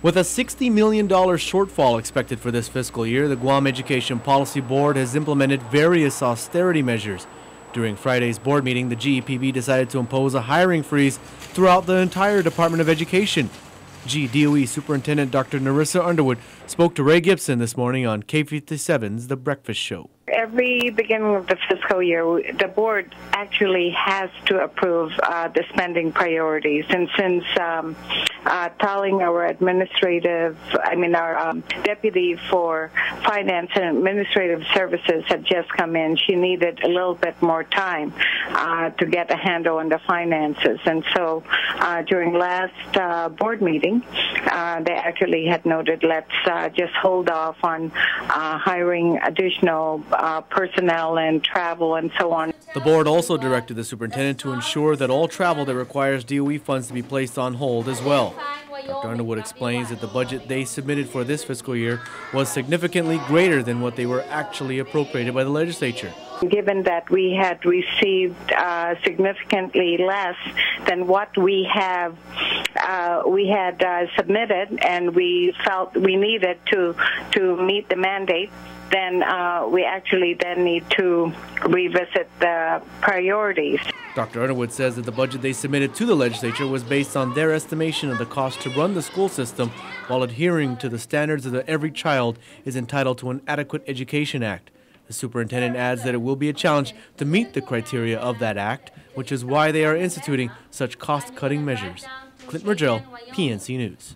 With a $60 million shortfall expected for this fiscal year, the Guam Education Policy Board has implemented various austerity measures. During Friday's board meeting, the GEPB decided to impose a hiring freeze throughout the entire Department of Education. DOE Superintendent Dr. Narissa Underwood spoke to Ray Gibson this morning on K57's The Breakfast Show. Every beginning of the fiscal year, the board actually has to approve the spending priorities. And since telling our deputy for finance and administrative services had just come in, she needed a little bit more time to get a handle on the finances. And so during last board meeting, they actually had noted, let's just hold off on hiring additional personnel and travel and so on. The board also directed the superintendent to ensure that all travel that requires DOE funds to be placed on hold as well. Dr. Underwood explains that the budget they submitted for this fiscal year was significantly greater than what they were actually appropriated by the legislature. Given that we had received significantly less than what we had submitted, and we felt we needed to meet the mandate, then we actually then need to revisit the priorities. Dr. Underwood says that the budget they submitted to the legislature was based on their estimation of the cost to run the school system while adhering to the standards of the Every Child is Entitled to an Adequate Education Act. The superintendent adds that it will be a challenge to meet the criteria of that act, which is why they are instituting such cost-cutting measures. Clint Mergel, PNC News.